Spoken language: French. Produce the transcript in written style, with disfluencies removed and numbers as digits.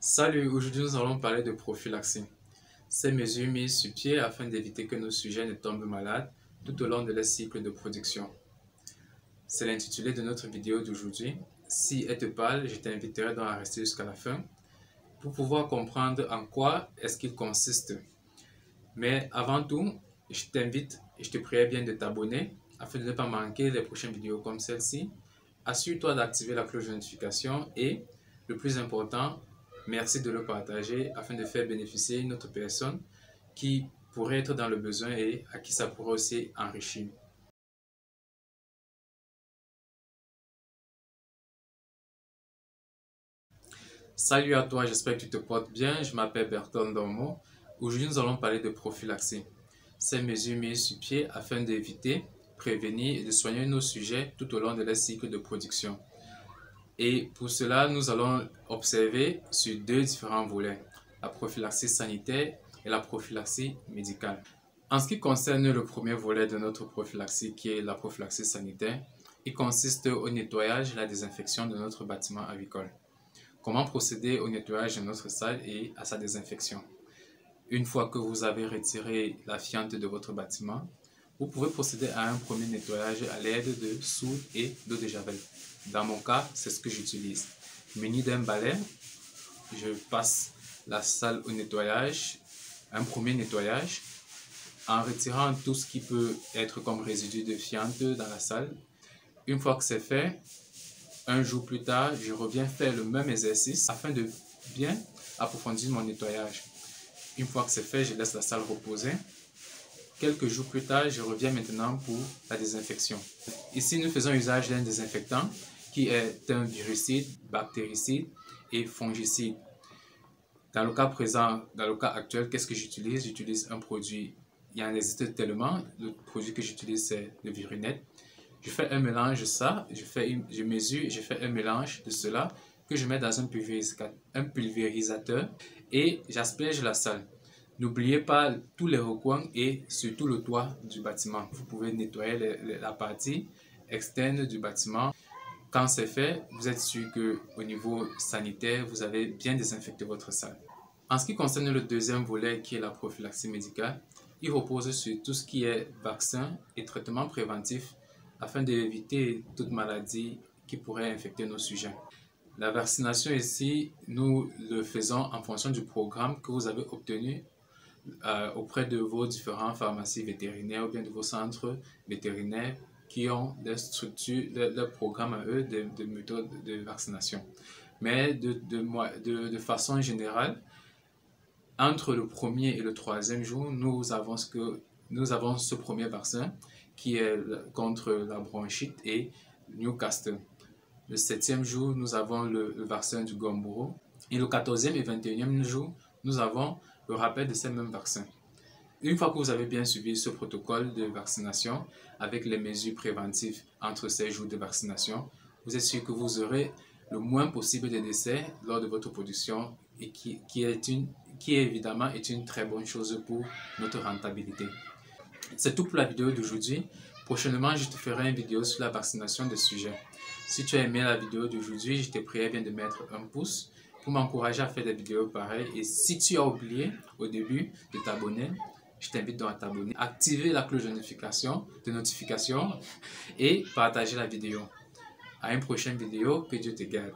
Salut, aujourd'hui nous allons parler de prophylaxie. Ces mesures mises sur pied afin d'éviter que nos sujets ne tombent malades tout au long de leur cycle de production. C'est l'intitulé de notre vidéo d'aujourd'hui. Si elle te parle, je t'inviterai donc à rester jusqu'à la fin pour pouvoir comprendre en quoi est-ce qu'il consiste. Mais avant tout, je t'invite et je te prie bien de t'abonner afin de ne pas manquer les prochaines vidéos comme celle-ci. Assure-toi d'activer la cloche de notification et, le plus important, merci de le partager afin de faire bénéficier une autre personne qui pourrait être dans le besoin et à qui ça pourrait aussi enrichir. Salut à toi, j'espère que tu te portes bien. Je m'appelle Bertrand Dormo. Aujourd'hui, nous allons parler de prophylaxie. Ces mesures mises sur pied afin d'éviter, prévenir et de soigner nos sujets tout au long de leur cycle de production. Et pour cela, nous allons observer sur deux différents volets, la prophylaxie sanitaire et la prophylaxie médicale. En ce qui concerne le premier volet de notre prophylaxie, qui est la prophylaxie sanitaire, il consiste au nettoyage et la désinfection de notre bâtiment avicole. Comment procéder au nettoyage de notre salle et à sa désinfection? Une fois que vous avez retiré la fiente de votre bâtiment, vous pouvez procéder à un premier nettoyage à l'aide de soude et d'eau de javel. Dans mon cas, c'est ce que j'utilise. Muni d'un balai, je passe la salle au nettoyage, un premier nettoyage, en retirant tout ce qui peut être comme résidu de fiente dans la salle. Une fois que c'est fait, un jour plus tard, je reviens faire le même exercice afin de bien approfondir mon nettoyage. Une fois que c'est fait, je laisse la salle reposer. Quelques jours plus tard, je reviens maintenant pour la désinfection. Ici, nous faisons usage d'un désinfectant qui est un virucide, bactéricide et fongicide. Dans le cas présent, dans le cas actuel, qu'est-ce que j'utilise? J'utilise un produit, il y en existe tellement. Le produit que j'utilise, c'est le Virunet. Je fais un mélange de ça, je mesure, je fais un mélange de cela que je mets dans un pulvérisateur et j'asperge la salle. N'oubliez pas tous les recoins et surtout le toit du bâtiment. Vous pouvez nettoyer la partie externe du bâtiment. Quand c'est fait, vous êtes sûr qu'au niveau sanitaire, vous avez bien désinfecté votre salle. En ce qui concerne le deuxième volet qui est la prophylaxie médicale, il repose sur tout ce qui est vaccin et traitement préventif afin d'éviter toute maladie qui pourrait infecter nos sujets. La vaccination ici, nous le faisons en fonction du programme que vous avez obtenu auprès de vos différentes pharmacies vétérinaires ou bien de vos centres vétérinaires qui ont des structures, leur programme à eux de méthodes de vaccination. Mais de façon générale, entre le premier et le troisième jour, nous avons ce premier vaccin qui est contre la bronchite et Newcastle. Le 7e jour, nous avons le vaccin du Gumboro. Et le 14e et 21e jour, nous avons le rappel de ces mêmes vaccins. Une fois que vous avez bien suivi ce protocole de vaccination avec les mesures préventives entre ces jours de vaccination, vous êtes sûr que vous aurez le moins possible de décès lors de votre production et qui évidemment est une très bonne chose pour notre rentabilité. C'est tout pour la vidéo d'aujourd'hui. Prochainement, je te ferai une vidéo sur la vaccination des sujets. Si tu as aimé la vidéo d'aujourd'hui, je te prie bien de mettre un pouce pour m'encourager à faire des vidéos pareilles. Et si tu as oublié au début de t'abonner, je t'invite donc à t'abonner, activer la cloche de notification et partager la vidéo. À une prochaine vidéo, que Dieu te garde.